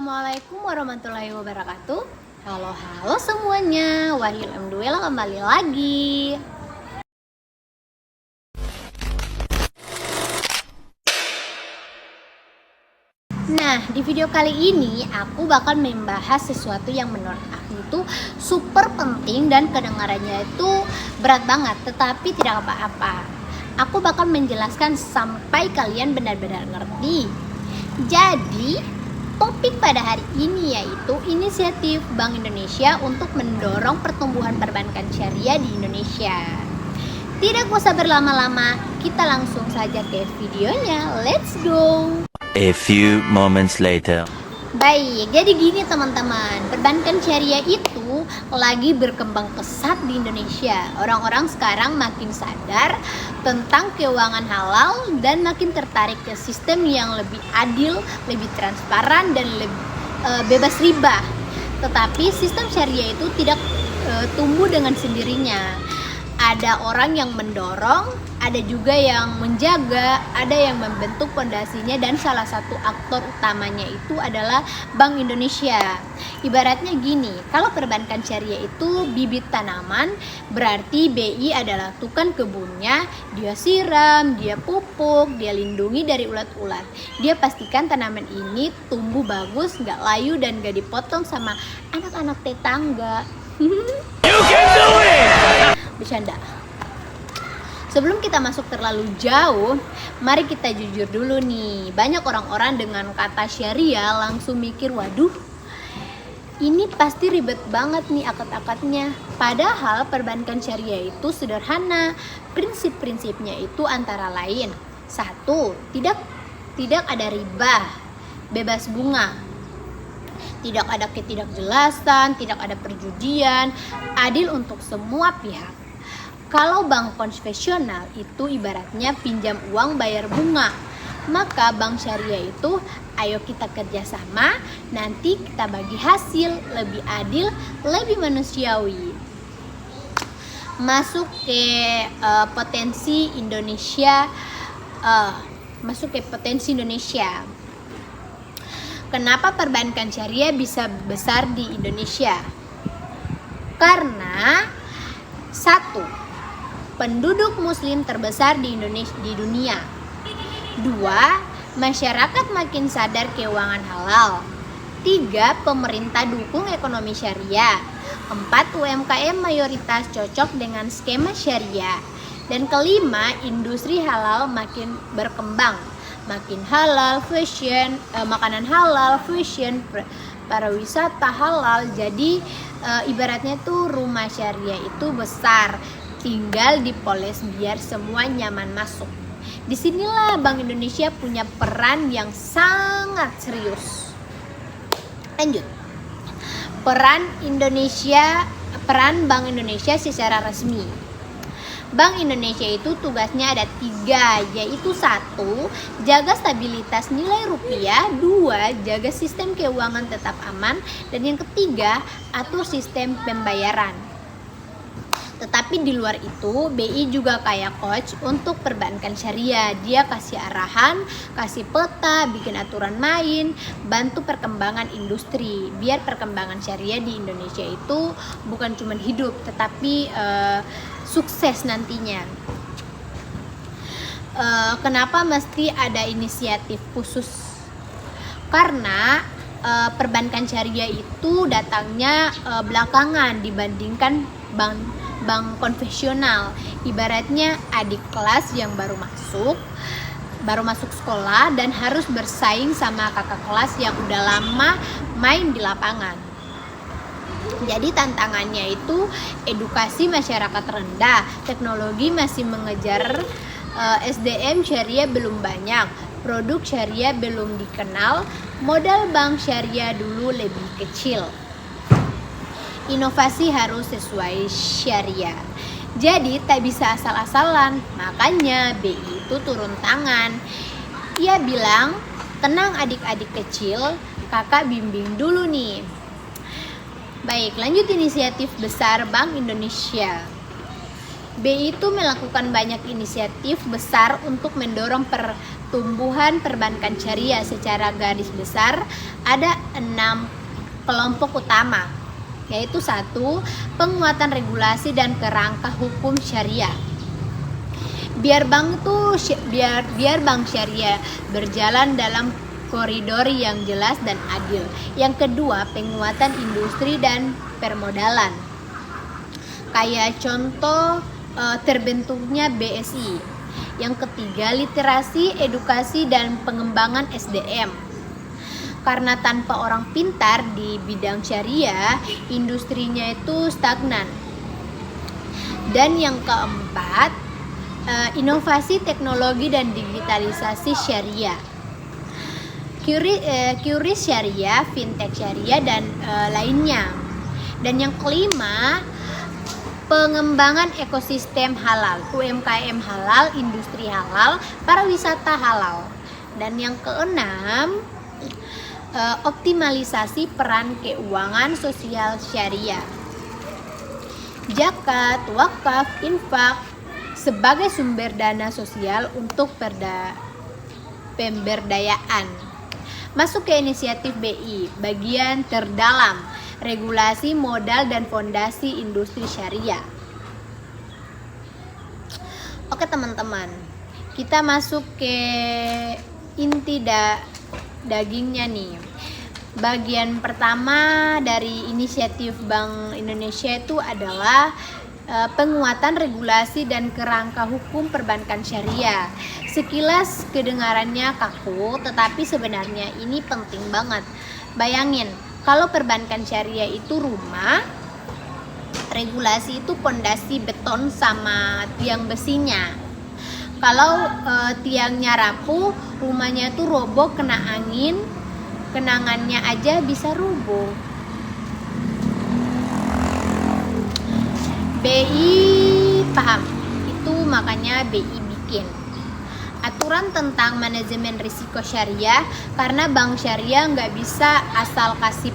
Assalamualaikum warahmatullahi wabarakatuh. Halo semuanya. Alhamdulillah kembali lagi. Nah, di video kali ini aku bakal membahas sesuatu yang menurut aku itu super penting dan kedengarannya itu berat banget, tetapi tidak apa-apa. Aku bakal menjelaskan sampai kalian benar-benar ngerti. Jadi, topik pada hari ini yaitu inisiatif Bank Indonesia untuk mendorong pertumbuhan perbankan syariah di Indonesia. Tidak usah berlama-lama, kita langsung saja ke videonya. Let's go! A few moments later. Baik, jadi gini teman-teman, perbankan syariah itu lagi berkembang pesat di Indonesia. Orang-orang sekarang makin sadar tentang keuangan halal dan makin tertarik ke sistem yang lebih adil, lebih transparan dan lebih bebas riba. Tetapi sistem syariah itu tidak tumbuh dengan sendirinya. Ada orang yang mendorong, ada juga yang menjaga, ada yang membentuk fondasinya, dan salah satu aktor utamanya itu adalah Bank Indonesia. Ibaratnya gini, kalau perbankan syariah itu bibit tanaman, berarti BI adalah tukang kebunnya. Dia siram, dia pupuk, dia lindungi dari ulat-ulat. Dia pastikan tanaman ini tumbuh bagus, gak layu dan gak dipotong sama anak-anak tetangga. You can do it! Bercanda. Sebelum kita masuk terlalu jauh, mari kita jujur dulu nih. Banyak orang-orang dengan kata syariah langsung mikir, waduh, ini pasti ribet banget nih akad-akadnya. Padahal perbankan syariah itu sederhana. Prinsip-prinsipnya itu antara lain: 1. Tidak ada riba, bebas bunga. Tidak ada ketidakjelasan, tidak ada perjudian, adil untuk semua pihak. Kalau bank konvensional itu ibaratnya pinjam uang bayar bunga, maka bank syariah itu ayo kita kerjasama, nanti kita bagi hasil, lebih adil, lebih manusiawi. Masuk ke potensi Indonesia, Kenapa perbankan syariah bisa besar di Indonesia? Karena 1. Penduduk muslim terbesar di dunia. 2. Masyarakat makin sadar keuangan halal. 3. Pemerintah dukung ekonomi syariah. 4. UMKM mayoritas cocok dengan skema syariah. Dan kelima, industri halal makin berkembang. Makin halal, fashion, makanan halal, fashion, pariwisata halal. Jadi ibaratnya tuh rumah syariah itu besar, tinggal dipoles biar semua nyaman masuk. Disinilah Bank Indonesia punya peran yang sangat serius. Lanjut. Peran Bank Indonesia secara resmi. Bank Indonesia itu tugasnya ada 3, yaitu 1. Jaga stabilitas nilai rupiah. 2. Jaga sistem keuangan tetap aman. Dan yang ketiga, atur sistem pembayaran. Tetapi di luar itu, BI juga kayak coach untuk perbankan syariah. Dia kasih arahan, kasih peta, bikin aturan main, bantu perkembangan industri. Biar perkembangan syariah di Indonesia itu bukan cuma hidup, tetapi sukses nantinya. Kenapa mesti ada inisiatif khusus? Karena perbankan syariah itu datangnya belakangan dibandingkan bank konvensional. Ibaratnya adik kelas yang baru masuk sekolah dan harus bersaing sama kakak kelas yang udah lama main di lapangan. Jadi tantangannya itu edukasi masyarakat rendah, teknologi masih mengejar, SDM syariah belum banyak, produk syariah belum dikenal, modal bank syariah dulu lebih kecil. Inovasi harus sesuai syariah. Jadi tak bisa asal-asalan. Makanya BI itu turun tangan. Ia bilang, tenang adik-adik kecil, kakak bimbing dulu nih. Baik, lanjut inisiatif besar Bank Indonesia. BI itu melakukan banyak inisiatif besar untuk mendorong pertumbuhan perbankan syariah secara garis besar ada 6 kelompok utama, yaitu 1. Penguatan regulasi dan kerangka hukum syariah. Biar bank syariah berjalan dalam koridor yang jelas dan adil. Yang kedua, penguatan industri dan permodalan. Kayak contoh terbentuknya BSI. Yang ketiga, literasi, edukasi dan pengembangan SDM. Karena tanpa orang pintar di bidang syariah, industrinya itu stagnan. Dan yang keempat, inovasi teknologi dan digitalisasi syariah. QRIS syariah, fintech syariah dan lainnya. Dan yang kelima, pengembangan ekosistem halal, UMKM halal, industri halal, pariwisata halal. Dan yang keenam, optimalisasi peran keuangan sosial syariah. Zakat, wakaf, infak sebagai sumber dana sosial untuk pemberdayaan. Masuk ke inisiatif BI, bagian terdalam, regulasi modal dan fondasi industri syariah. Oke teman-teman, kita masuk ke inti dagingnya nih. Bagian pertama dari inisiatif Bank Indonesia itu adalah penguatan regulasi dan kerangka hukum perbankan syariah. Sekilas kedengarannya kaku, tetapi sebenarnya ini penting banget. Bayangin, kalau perbankan syariah itu rumah, regulasi itu pondasi beton sama tiang besinya. Kalau tiangnya rapuh, rumahnya tuh roboh kena angin, kenangannya aja bisa rubuh. BI paham, itu makanya BI bikin aturan tentang manajemen risiko syariah, karena bank syariah nggak bisa asal kasih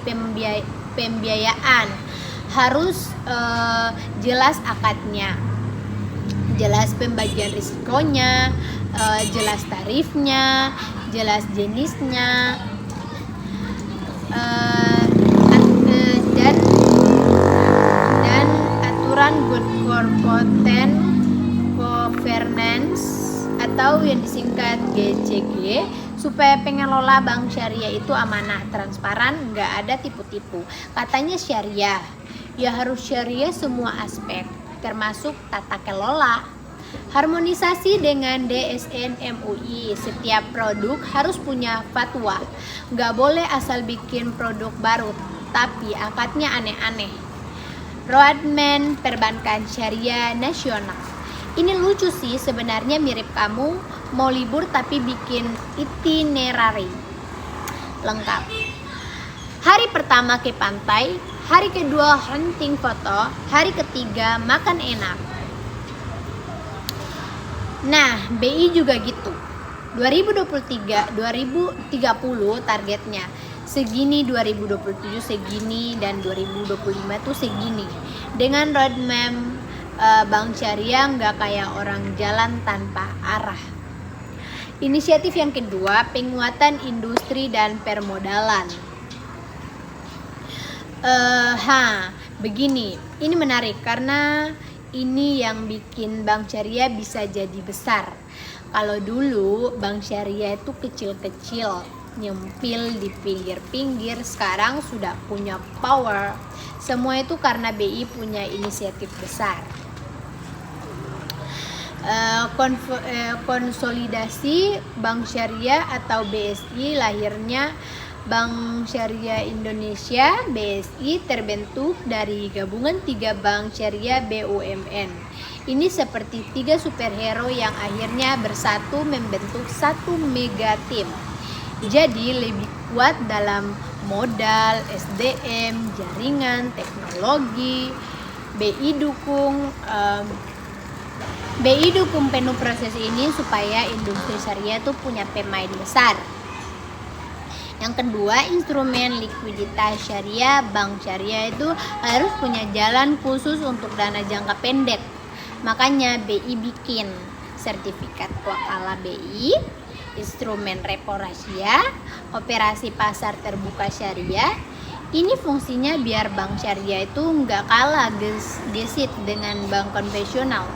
pembiayaan, harus jelas akadnya, jelas pembagian risikonya, jelas tarifnya, jelas jenisnya, dan aturan good corporate governance atau yang disingkat GCG, supaya pengelola bank syariah itu amanah, transparan, nggak ada tipu-tipu. Katanya syariah, ya harus syariah semua aspek, termasuk tata kelola. Harmonisasi dengan DSN MUI, setiap produk harus punya fatwa, nggak boleh asal bikin produk baru, tapi akadnya aneh-aneh. Roadmap perbankan syariah nasional. Ini lucu sih, sebenarnya mirip kamu mau libur tapi bikin itinerary lengkap. Hari pertama ke pantai, hari kedua hunting foto, hari ketiga makan enak. Nah, BI juga gitu. 2023-2030 targetnya segini, 2027 segini, dan 2025 tuh segini. Dengan roadmap bank syariah nggak kayak orang jalan tanpa arah. Inisiatif yang kedua, penguatan industri dan permodalan. Begini, ini menarik karena ini yang bikin bank syariah bisa jadi besar. Kalau dulu bank syariah itu kecil-kecil, nyempil di pinggir-pinggir, sekarang sudah punya power. Semua itu karena BI punya inisiatif besar. Konsolidasi Bank Syariah atau BSI, lahirnya Bank Syariah Indonesia BSI terbentuk dari gabungan 3 bank syariah BUMN. Ini seperti 3 superhero yang akhirnya bersatu membentuk satu mega tim. Jadi lebih kuat dalam modal, SDM, jaringan, teknologi. BI dukung penuh proses ini supaya industri syariah itu punya pemain besar. Yang kedua, instrumen likuiditas syariah. Bank syariah itu harus punya jalan khusus untuk dana jangka pendek. Makanya BI bikin sertifikat wakala BI instrumen repo rahasia, operasi pasar terbuka syariah. Ini fungsinya biar bank syariah itu nggak kalah gesit dengan bank konvensional.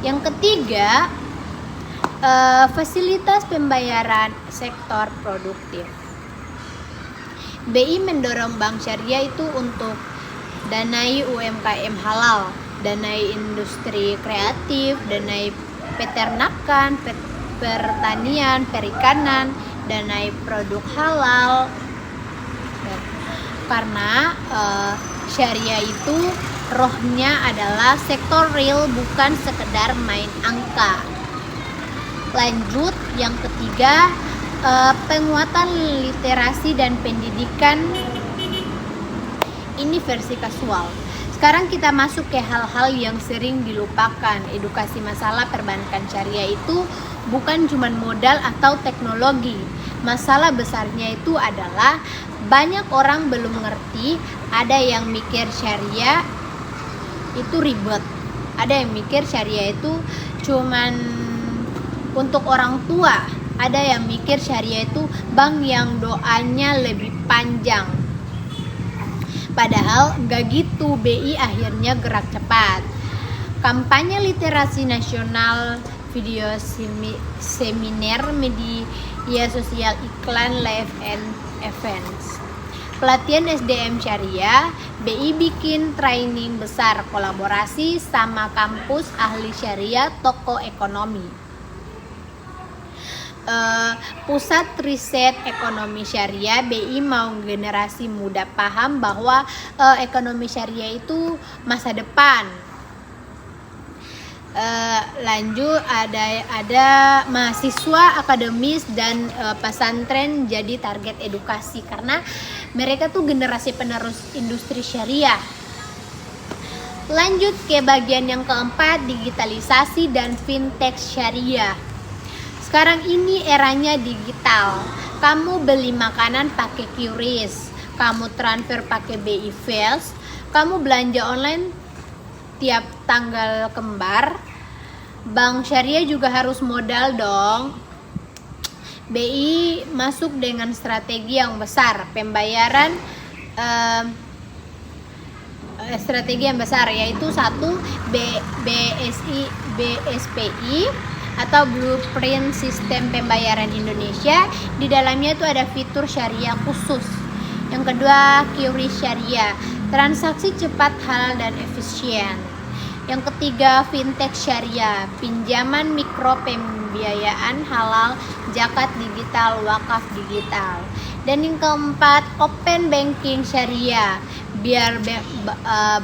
Yang ketiga, fasilitas pembayaran sektor produktif. BI mendorong bank syariah itu untuk danai UMKM halal, danai industri kreatif, danai peternakan, pertanian, perikanan, danai produk halal. Karena syariah itu rohnya adalah sektor real, bukan sekedar main angka. Lanjut, yang ketiga, penguatan literasi dan pendidikan. Ini versi kasual. Sekarang kita masuk ke hal-hal yang sering dilupakan. Edukasi masalah perbankan syariah itu bukan cuma modal atau teknologi. Masalah besarnya itu adalah banyak orang belum ngerti. Ada yang mikir syariah itu ribet, ada yang mikir syariah itu cuman untuk orang tua, ada yang mikir syariah itu bank yang doanya lebih panjang. Padahal nggak gitu. BI akhirnya gerak cepat. Kampanye literasi nasional, video seminar, media sosial, iklan, live and events. Pelatihan SDM syariah, BI bikin training besar, kolaborasi sama kampus ahli syariah, toko ekonomi. Pusat riset ekonomi syariah, BI mau generasi muda paham bahwa ekonomi syariah itu masa depan. Lanjut, ada mahasiswa akademis dan pesantren jadi target edukasi karena mereka tuh generasi penerus industri syariah. Lanjut ke bagian yang keempat, digitalisasi dan fintech syariah. Sekarang ini eranya digital. Kamu beli makanan pakai QRIS, kamu transfer pakai BI Fast, kamu belanja online tiap tanggal kembar. Bank syariah juga harus modal dong. BI masuk dengan strategi yang besar, pembayaran strategi yang besar, yaitu satu, BSPI atau Blueprint Sistem Pembayaran Indonesia. Di dalamnya itu ada fitur syariah khusus. Yang kedua, QRIS syariah, transaksi cepat, halal dan efisien. Yang ketiga, fintech syariah, pinjaman mikro, pembiayaan halal, zakat digital, wakaf digital. Dan yang keempat, open banking syariah, biar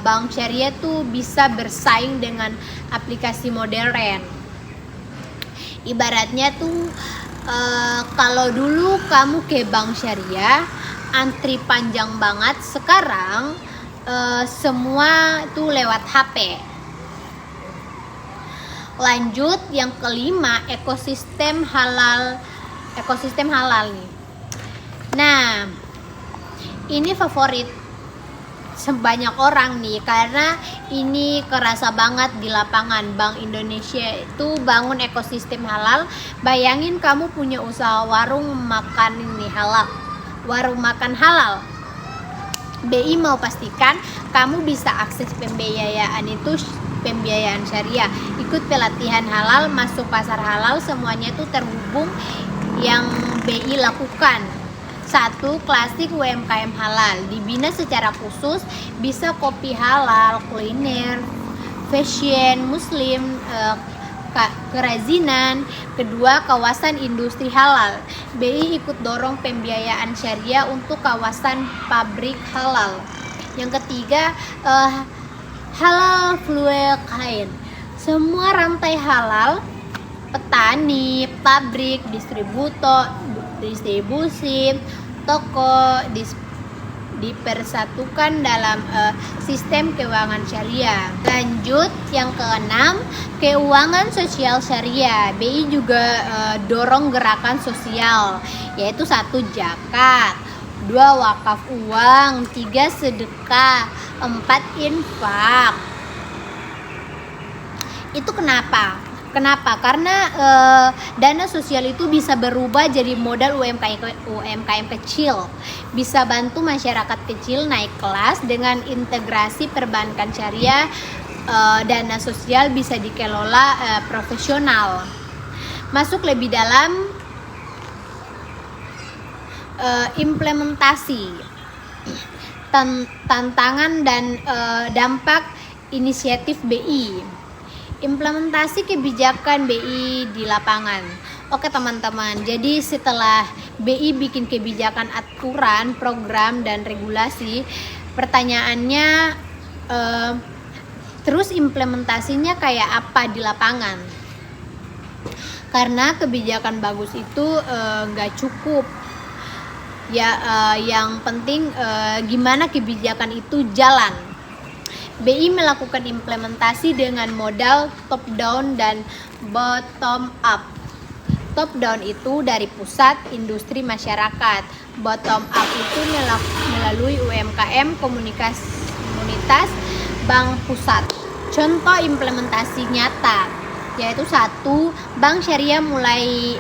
bank syariah tuh bisa bersaing dengan aplikasi modern. Ibaratnya tuh kalau dulu kamu ke bank syariah antri panjang banget, sekarang semua tuh lewat HP. Lanjut, yang kelima, ekosistem halal nih. Nah, ini favorit sebanyak orang nih, karena ini kerasa banget di lapangan. Bank Indonesia itu bangun ekosistem halal. Bayangin kamu punya usaha warung makan ini halal, warung makan halal. BI mau pastikan kamu bisa akses pembiayaan syariah, ikut pelatihan halal, masuk pasar halal, semuanya itu terhubung yang BI lakukan. Satu, klasik UMKM halal, dibina secara khusus, bisa kopi halal, kuliner, fashion, muslim, kerajinan. Kedua, kawasan industri halal, BI ikut dorong pembiayaan syariah untuk kawasan pabrik halal. Yang ketiga, halal fuel kain, semua rantai halal, petani, pabrik, distribusi, toko dipersatukan dalam sistem keuangan syariah. Lanjut, yang keenam, keuangan sosial syariah. BI juga dorong gerakan sosial, yaitu 1, zakat, 2, wakaf uang, 3, sedekah, 4, infak. Itu kenapa? Kenapa? Karena dana sosial itu bisa berubah jadi modal UMKM kecil, bisa bantu masyarakat kecil naik kelas dengan integrasi perbankan syariah. Dana sosial bisa dikelola profesional. Masuk lebih dalam implementasi, tantangan dan dampak inisiatif BI. Implementasi kebijakan BI di lapangan. Oke teman-teman, jadi setelah BI bikin kebijakan, aturan, program, dan regulasi, pertanyaannya terus implementasinya kayak apa di lapangan? Karena kebijakan bagus itu nggak cukup. Yang penting gimana kebijakan itu jalan. BI melakukan implementasi dengan modal top down dan bottom up. Top down itu dari pusat, industri, masyarakat. Bottom up itu melalui UMKM, komunitas, bank pusat. Contoh implementasi nyata yaitu 1. Bank syariah mulai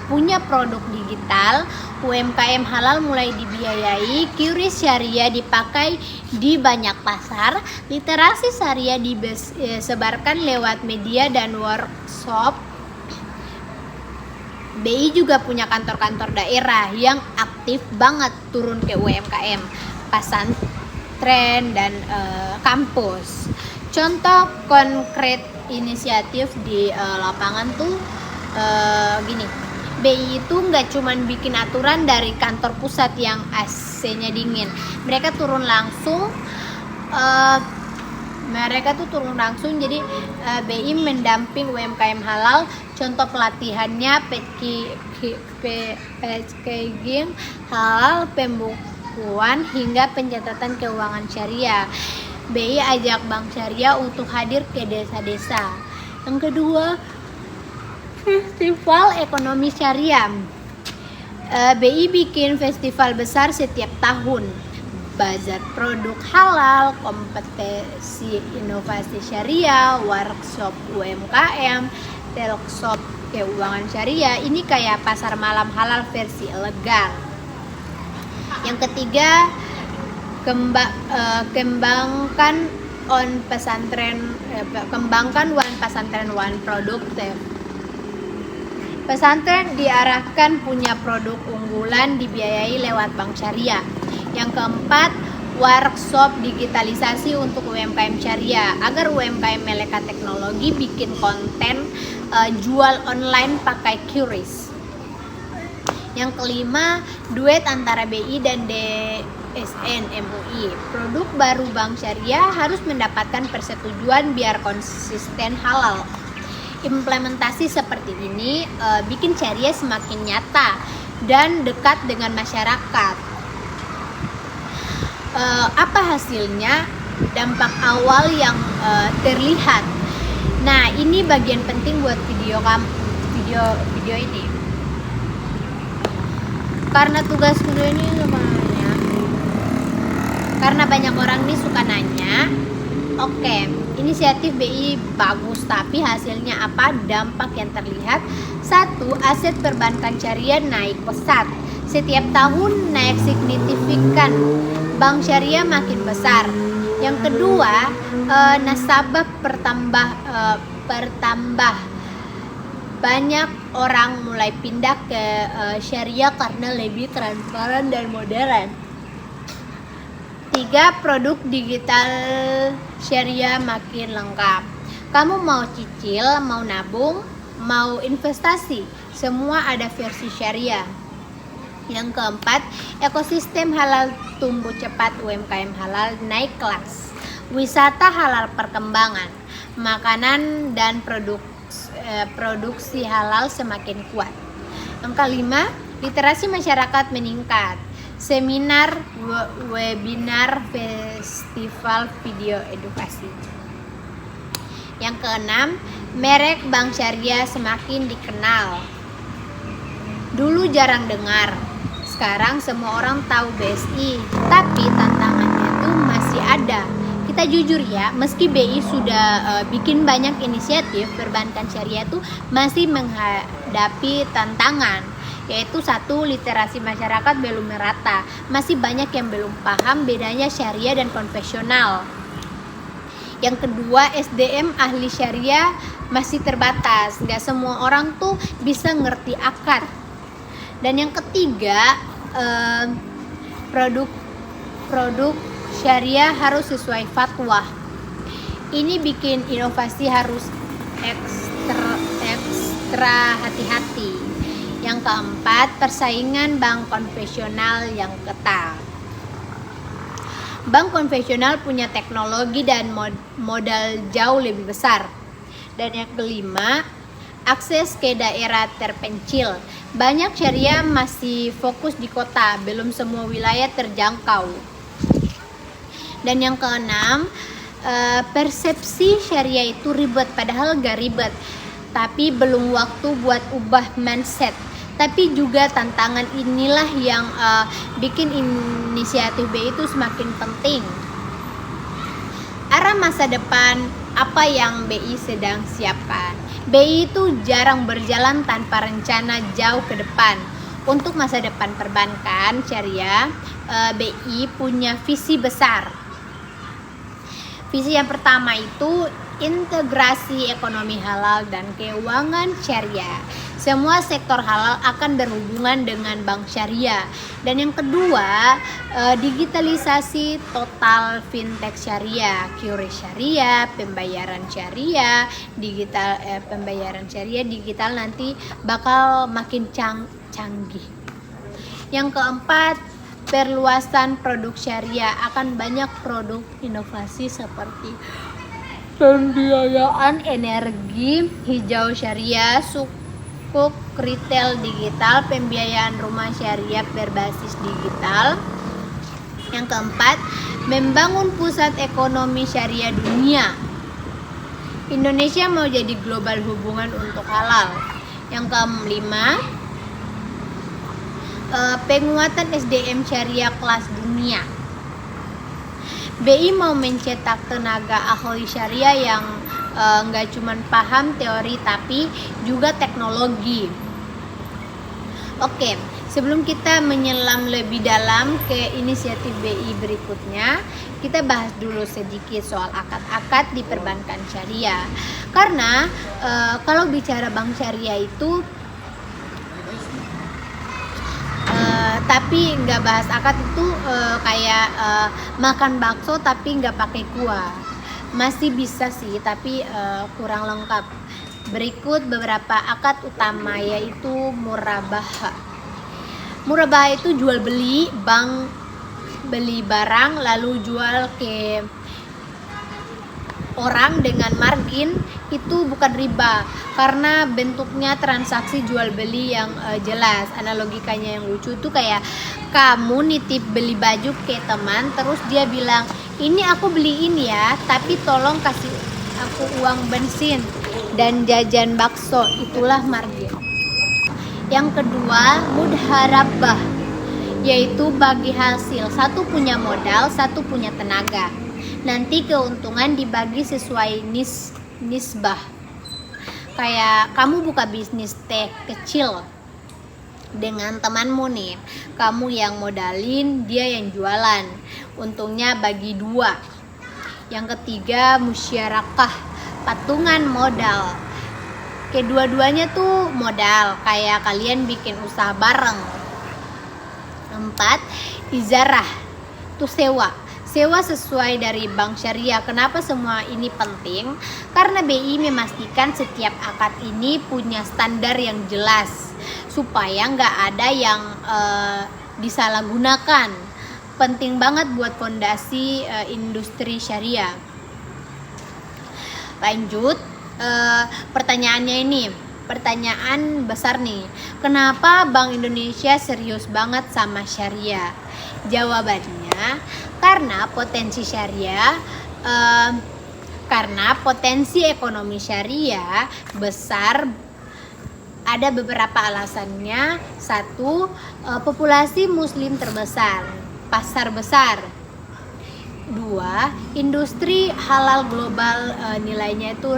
punya produk digital, UMKM halal mulai dibiayai, QRIS syariah dipakai di banyak pasar, literasi syariah disebarkan lewat media dan workshop. BI juga punya kantor-kantor daerah yang aktif banget turun ke UMKM, pesantren, dan kampus. Contoh konkret inisiatif di lapangan tuh gini. BI itu nggak cuman bikin aturan dari kantor pusat yang AC-nya dingin. Mereka turun langsung. Jadi BI mendamping UMKM halal. Contoh pelatihannya packaging halal, pembukuan, hingga pencatatan keuangan syariah. BI ajak bank syariah untuk hadir ke desa-desa. Yang kedua, festival ekonomi syariah. BI bikin festival besar setiap tahun. Bazar produk halal, kompetisi inovasi syariah, workshop UMKM, telkshop keuangan syariah. Ini kayak pasar malam halal versi elegan. Yang ketiga, kembangkan pesantren one produktif. Pesantren diarahkan punya produk unggulan dibiayai lewat bank syariah. Yang keempat, workshop digitalisasi untuk UMKM syariah agar UMKM melekat teknologi, bikin konten, jual online pakai QRIS. Yang kelima, duet antara BI dan DSN MUI. Produk baru bank syariah harus mendapatkan persetujuan biar konsisten halal. Implementasi seperti ini bikin syariah semakin nyata dan dekat dengan masyarakat. Apa hasilnya? Dampak awal yang terlihat. Nah, ini bagian penting buat video ini. Karena tugas video ini sebenarnya, karena banyak orang nih suka nanya, oke, inisiatif BI bagus, tapi hasilnya apa? Dampak yang terlihat. 1. Aset perbankan syariah naik pesat. Setiap tahun naik signifikan. Bank syariah makin besar. Yang kedua, nasabah bertambah. Banyak orang mulai pindah ke syariah karena lebih transparan dan modern. 3. Produk digital syariah makin lengkap. Kamu mau cicil, mau nabung, mau investasi, semua ada versi syariah. Yang keempat, ekosistem halal tumbuh cepat, UMKM halal naik kelas. Wisata halal perkembangan, makanan dan produksi halal semakin kuat. Yang kelima, literasi masyarakat meningkat. Seminar, webinar, festival video edukasi. Yang keenam, merek bank syariah semakin dikenal. Dulu jarang dengar, sekarang semua orang tahu BSI, tapi tantangannya itu masih ada. Kita kita jujur ya, meski BI sudah bikin banyak inisiatif, perbankan syariah itu masih menghadapi tantangan, yaitu satu, literasi masyarakat belum merata, masih banyak yang belum paham bedanya syariah dan konvensional. Yang kedua, SDM ahli syariah masih terbatas, nggak semua orang tuh bisa ngerti akad. Dan yang ketiga, produk syariah harus sesuai fatwa. Ini bikin inovasi harus ekstra hati-hati. Yang keempat, persaingan bank konvensional yang ketat. Bank konvensional punya teknologi dan modal jauh lebih besar. Dan yang kelima, akses ke daerah terpencil. Banyak syariah masih fokus di kota, belum semua wilayah terjangkau. Dan yang keenam, persepsi syariah itu ribet, padahal gak ribet. Tapi belum waktu buat ubah mindset. Tapi juga tantangan inilah yang bikin inisiatif BI itu semakin penting. Arah masa depan apa yang BI sedang siapkan? BI itu jarang berjalan tanpa rencana jauh ke depan. Untuk masa depan perbankan syariah, BI punya visi besar. Visi yang pertama itu integrasi ekonomi halal dan keuangan syariah. Semua sektor halal akan berhubungan dengan bank syariah. Dan yang kedua, digitalisasi total fintech syariah, QRIS syariah, pembayaran syariah, pembayaran syariah digital nanti bakal makin canggih. Yang keempat, perluasan produk syariah, akan banyak produk inovasi seperti pembiayaan energi hijau syariah, sukuk retail digital, pembiayaan rumah syariah berbasis digital. Yang keempat, membangun pusat ekonomi syariah dunia. Indonesia mau jadi global hubungan untuk halal. Yang kelima, penguatan SDM syariah kelas dunia. BI mau mencetak tenaga ahli syariah yang nggak cuma paham teori tapi juga teknologi. Oke, sebelum kita menyelam lebih dalam ke inisiatif BI berikutnya, kita bahas dulu sedikit soal akad-akad di perbankan syariah. Karena kalau bicara bank syariah itu tapi nggak bahas akad itu kayak makan bakso tapi nggak pakai kuah. Masih bisa sih, tapi kurang lengkap. Berikut beberapa akad utama, yaitu murabah. Murabah itu jual beli, bank beli barang lalu jual ke orang dengan margin, itu bukan riba karena bentuknya transaksi jual beli yang jelas. Analogikanya yang lucu tuh kayak kamu nitip beli baju ke teman, terus dia bilang, ini aku beliin ya, tapi tolong kasih aku uang bensin dan jajan bakso, itulah margin. Yang kedua, mudharabah, yaitu bagi hasil, satu punya modal, satu punya tenaga. Nanti keuntungan dibagi sesuai nisbah. Kayak kamu buka bisnis teh kecil dengan temanmu nih, kamu yang modalin, dia yang jualan, untungnya bagi dua. Yang ketiga, musyarakah, patungan modal. Kedua-duanya tuh modal, kayak kalian bikin usaha bareng. 4, izarah, tuh sewa sesuai dari bank syariah. Kenapa semua ini penting? Karena BI memastikan setiap akad ini punya standar yang jelas supaya nggak ada yang disalahgunakan. Penting banget buat fondasi industri syariah. Lanjut, pertanyaannya ini, pertanyaan besar nih, kenapa Bank Indonesia serius banget sama syariah? Jawabannya, karena potensi syariah, karena potensi ekonomi syariah besar. Ada beberapa alasannya. 1, populasi muslim terbesar, pasar besar. Dua, industri halal global nilainya itu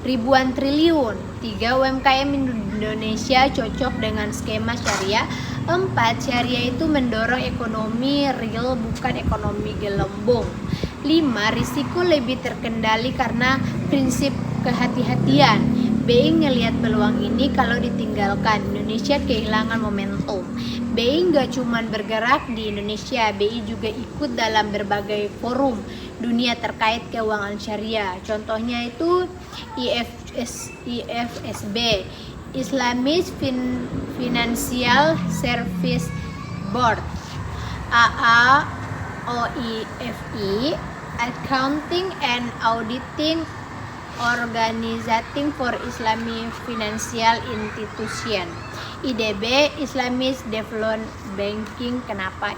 ribuan triliun. Tiga, UMKM Indonesia cocok dengan skema syariah. Empat, syariah itu mendorong ekonomi real bukan ekonomi gelembung. Lima, risiko lebih terkendali karena prinsip kehati-hatian. BI ngelihat peluang ini kalau ditinggalkan Indonesia kehilangan momentum. BI nggak cuma bergerak di Indonesia, BI juga ikut dalam berbagai forum dunia terkait keuangan syariah. Contohnya itu IFSB, Islamic Financial Service Board, AAOIFI, Accounting and Auditing Organizing for Islamic Financial Institution, IDB, Islamic Development Banking. Kenapa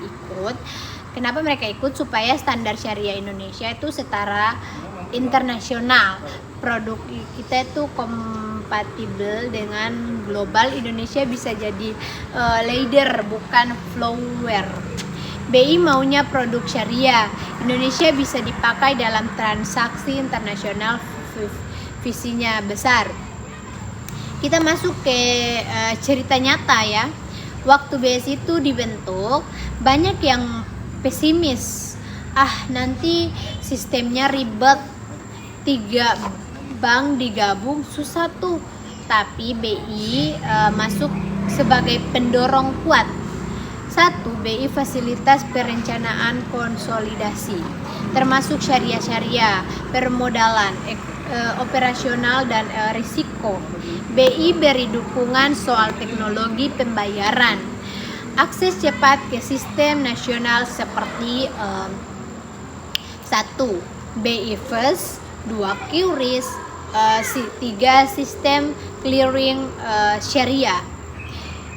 mereka ikut? Supaya standar syariah Indonesia itu setara internasional, produk kita itu kompatibel dengan global. Indonesia bisa jadi leader bukan follower. BI maunya produk syariah Indonesia bisa dipakai dalam transaksi internasional, visinya besar. Kita masuk ke cerita nyata ya. Waktu BSI itu dibentuk, banyak yang pesimis. Nanti sistemnya ribet, 3 bank digabung susah tuh. Tapi BI masuk sebagai pendorong kuat. 1. BI fasilitas perencanaan konsolidasi, termasuk syariah, permodalan, operasional dan risiko. BI beri dukungan soal teknologi pembayaran, akses cepat ke sistem nasional seperti 1. BI First, 2. QRIS, 3. Sistem clearing syariah.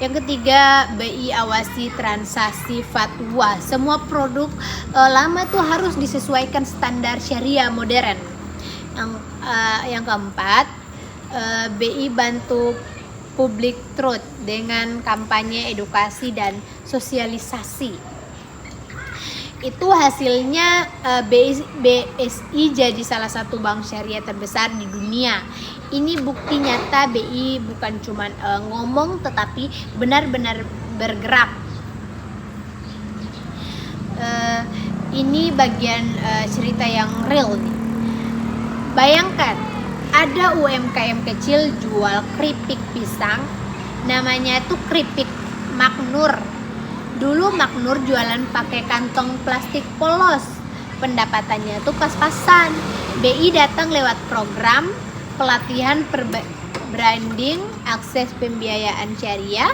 Yang ketiga, BI awasi transaksi fatwa. Semua produk lama tuh harus disesuaikan standar syariah modern. Yang keempat, BI bantu public truth dengan kampanye edukasi dan sosialisasi. Itu hasilnya BSI jadi salah satu bank syariah terbesar di dunia. Ini bukti nyata BI bukan cuma ngomong tetapi benar-benar bergerak. Ini bagian cerita yang real nih. Bayangkan ada UMKM kecil jual keripik pisang, namanya itu keripik Maknur. Dulu Maknur jualan pakai kantong plastik polos, pendapatannya tuh pas-pasan. BI datang lewat program pelatihan branding, akses pembiayaan syariah,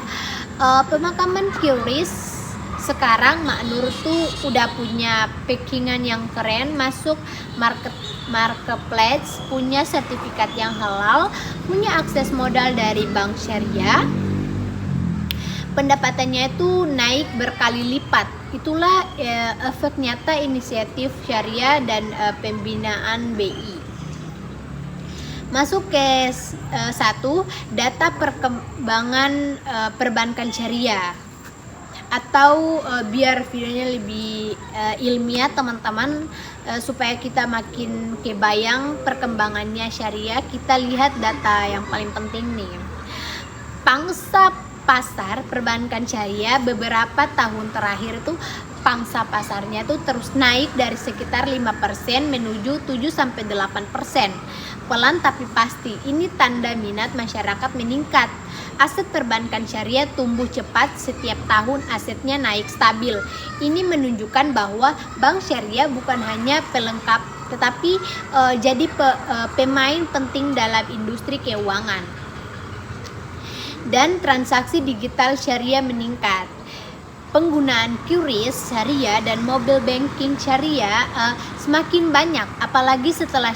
pemakaman QRIS. Sekarang Maknur tuh udah punya packingan yang keren, masuk marketplace, punya sertifikat yang halal, punya akses modal dari bank syariah. Pendapatannya itu naik berkali lipat. Itulah efek nyata inisiatif syariah dan pembinaan BI. Masuk ke 1, data perkembangan perbankan syariah. Atau biar videonya lebih ilmiah teman-teman, supaya kita makin kebayang perkembangannya syariah, kita lihat data yang paling penting nih. Pangsa pasar perbankan syariah beberapa tahun terakhir tuh pangsa pasarnya tuh terus naik dari sekitar 5% menuju 7-8%. Pelan tapi pasti. Ini tanda minat masyarakat meningkat. Aset perbankan syariah tumbuh cepat, setiap tahun asetnya naik stabil. Ini menunjukkan bahwa bank syariah bukan hanya pelengkap tetapi jadi pemain penting dalam industri keuangan. Dan transaksi digital syariah meningkat. Penggunaan QRIS syariah dan mobile banking syariah semakin banyak, apalagi setelah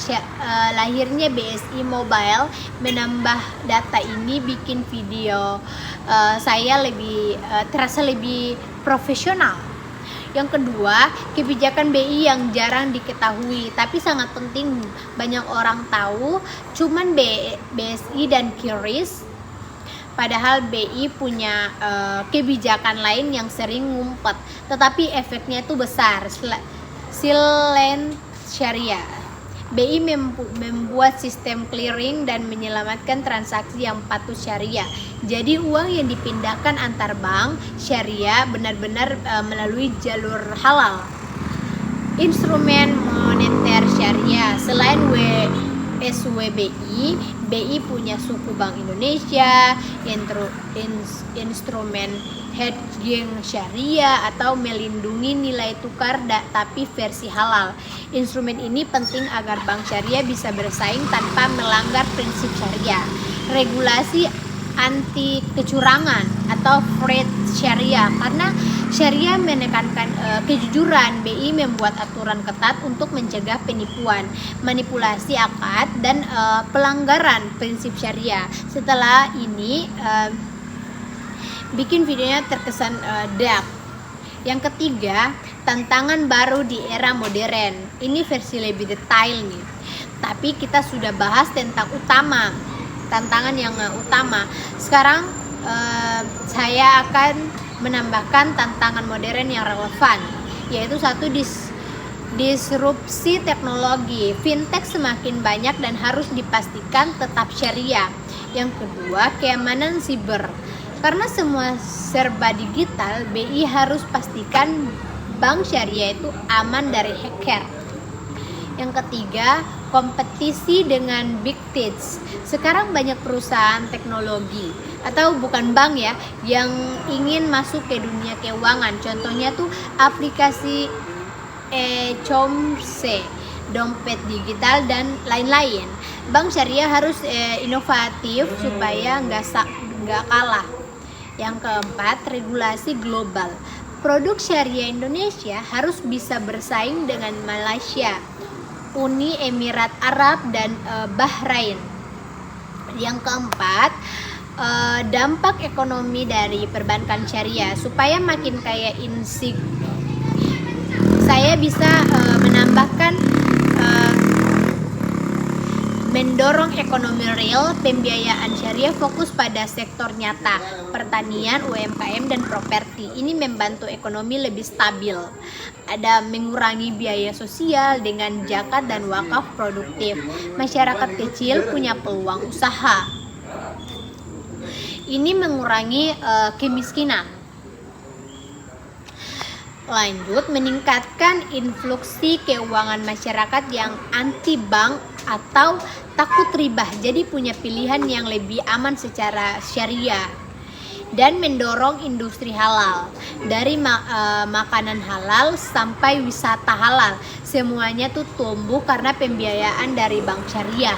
lahirnya BSI Mobile. Menambah data ini bikin video saya lebih terasa lebih profesional. Yang kedua, kebijakan BI yang jarang diketahui tapi sangat penting banyak orang tahu, cuman BSI dan QRIS. Padahal BI punya kebijakan lain yang sering ngumpet, tetapi efeknya itu besar. Silent Syariah. BI membuat sistem clearing dan menyelamatkan transaksi yang patuh syariah. Jadi uang yang dipindahkan antar bank syariah benar-benar melalui jalur halal. Instrumen moneter syariah. Selain SWBI, BI punya Suku Bank Indonesia, instrumen hedging syariah atau melindungi nilai tukar tapi versi halal. Instrumen ini penting agar bank syariah bisa bersaing tanpa melanggar prinsip syariah. Regulasi anti kecurangan atau fraud syariah, karena syariah menekankan kejujuran. BI membuat aturan ketat untuk mencegah penipuan, manipulasi akad dan pelanggaran prinsip syariah. Setelah ini bikin videonya terkesan dark. Yang ketiga, tantangan baru di era modern. Ini versi lebih detail nih. Tapi kita sudah bahas tentang tantangan yang utama. Sekarang saya akan menambahkan tantangan modern yang relevan, yaitu satu, disrupsi teknologi. Fintech semakin banyak dan harus dipastikan tetap syariah. Yang kedua, keamanan siber. Karena semua serba digital, BI harus pastikan bank syariah itu aman dari hacker. Yang ketiga, kompetisi dengan big techs. Sekarang banyak perusahaan teknologi atau bukan bank ya yang ingin masuk ke dunia keuangan. Contohnya tuh aplikasi e-commerce, dompet digital dan lain-lain. Bank syariah harus inovatif supaya nggak kalah. Yang keempat, regulasi global. Produk syariah Indonesia harus bisa bersaing dengan Malaysia, Uni Emirat Arab dan Bahrain. Yang keempat, dampak ekonomi dari perbankan syariah. Supaya makin kaya saya bisa menambahkan mendorong ekonomi real. Pembiayaan syariah fokus pada sektor nyata, pertanian, UMKM, dan properti. Ini membantu ekonomi lebih stabil. Ada mengurangi biaya sosial dengan zakat dan wakaf produktif. Masyarakat kecil punya peluang usaha. Ini mengurangi kemiskinan. Lanjut, meningkatkan influksi keuangan masyarakat yang anti bank atau takut riba, jadi punya pilihan yang lebih aman secara syariah. Dan mendorong industri halal, dari makanan halal sampai wisata halal, semuanya tuh tumbuh karena pembiayaan dari bank syariah.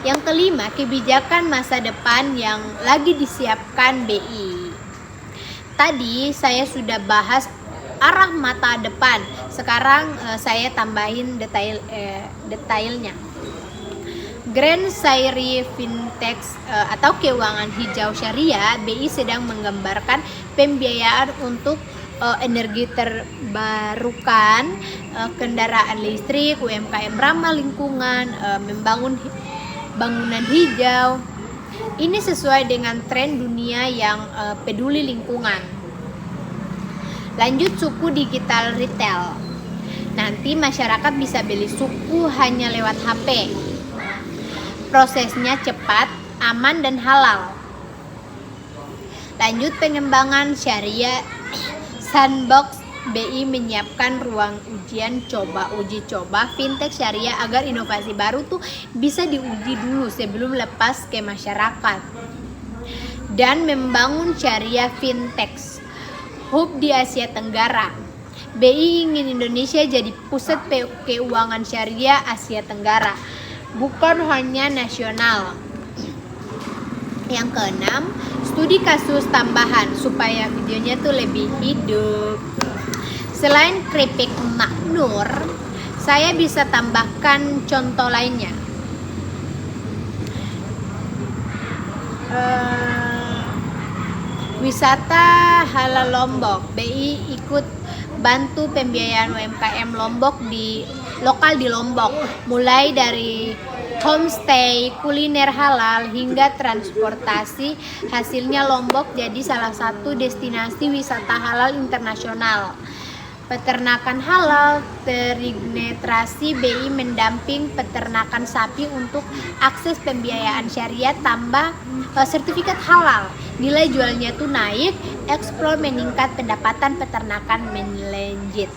Yang kelima, kebijakan masa depan yang lagi disiapkan BI. Tadi saya sudah bahas arah mata depan. Sekarang saya tambahin detailnya. Grand Syariah Fintech atau keuangan hijau syariah, BI sedang menggambarkan pembiayaan untuk energi terbarukan, kendaraan listrik, UMKM ramah lingkungan, membangun bangunan hijau. Ini sesuai dengan tren dunia yang peduli lingkungan. Lanjut, suku digital retail. Nanti masyarakat bisa beli suku hanya lewat HP. Prosesnya cepat, aman, dan halal. Lanjut, pengembangan syariah sandbox. BI menyiapkan ruang uji coba fintech syariah agar inovasi baru tuh bisa diuji dulu sebelum lepas ke masyarakat. Dan membangun syariah fintech hub di Asia Tenggara. BI ingin Indonesia jadi pusat keuangan syariah Asia Tenggara, bukan hanya nasional. Yang keenam, studi kasus tambahan supaya videonya tuh lebih hidup. Selain keripik makmur, saya bisa tambahkan contoh lainnya. Wisata halal Lombok. BI ikut bantu pembiayaan UMKM Lombok lokal di Lombok, mulai dari homestay, kuliner halal, hingga transportasi. Hasilnya Lombok jadi salah satu destinasi wisata halal internasional. peternakan halal terintegrasi. BI mendamping peternakan sapi untuk akses pembiayaan syariah tambah sertifikat halal. Nilai jualnya tuh naik, ekspor meningkat, pendapatan peternakan melejit.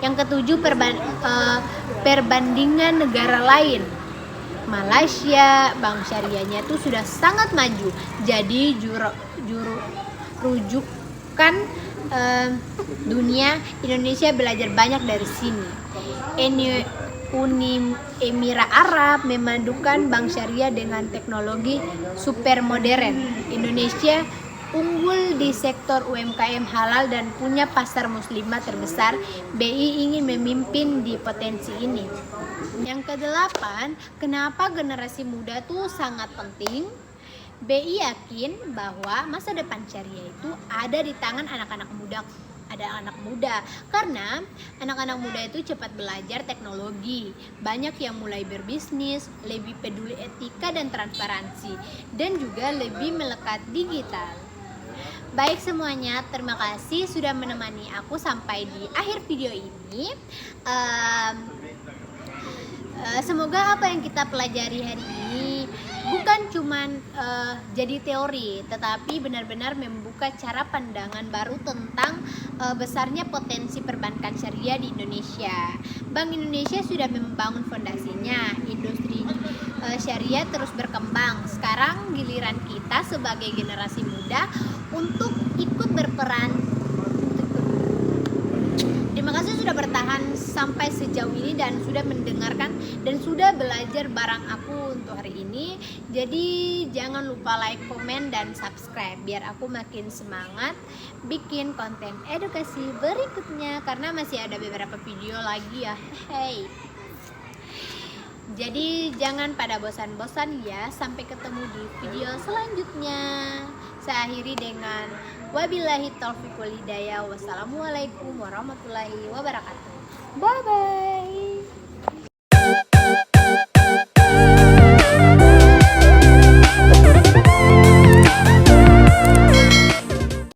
Yang ketujuh, perbandingan negara lain. Malaysia, bank syariahnya tuh sudah sangat maju, jadi rujukan dunia. Indonesia belajar banyak dari sini. Uni Emirat Arab memadukan bank syariah dengan teknologi super modern. Indonesia unggul di sektor UMKM halal dan punya pasar muslimah terbesar. BI ingin memimpin di potensi ini. Yang kedelapan, kenapa generasi muda tuh sangat penting? BI yakin bahwa masa depan syariah itu ada di tangan anak-anak muda, karena anak-anak muda itu cepat belajar teknologi, banyak yang mulai berbisnis, lebih peduli etika dan transparansi, dan juga lebih melekat digital. Baik semuanya, terima kasih sudah menemani aku sampai di akhir video ini. Semoga apa yang kita pelajari hari ini bukan cuman jadi teori, tetapi benar-benar membuka cara pandangan baru tentang besarnya potensi perbankan syariah di Indonesia. Bank Indonesia sudah membangun fondasinya, industri syariah terus berkembang. Sekarang giliran kita sebagai generasi muda untuk ikut berperan. Terima kasih sudah bertahan sampai sejauh ini dan sudah mendengarkan dan sudah belajar bareng aku untuk hari ini. Jadi jangan lupa like, komen, dan subscribe biar aku makin semangat bikin konten edukasi berikutnya, karena masih ada beberapa video lagi ya. Hey. Jadi jangan pada bosan-bosan ya. Sampai ketemu di video selanjutnya. Saya akhiri dengan wabillahi taufiq wal hidayah. Wassalamualaikum warahmatullahi wabarakatuh. Bye bye.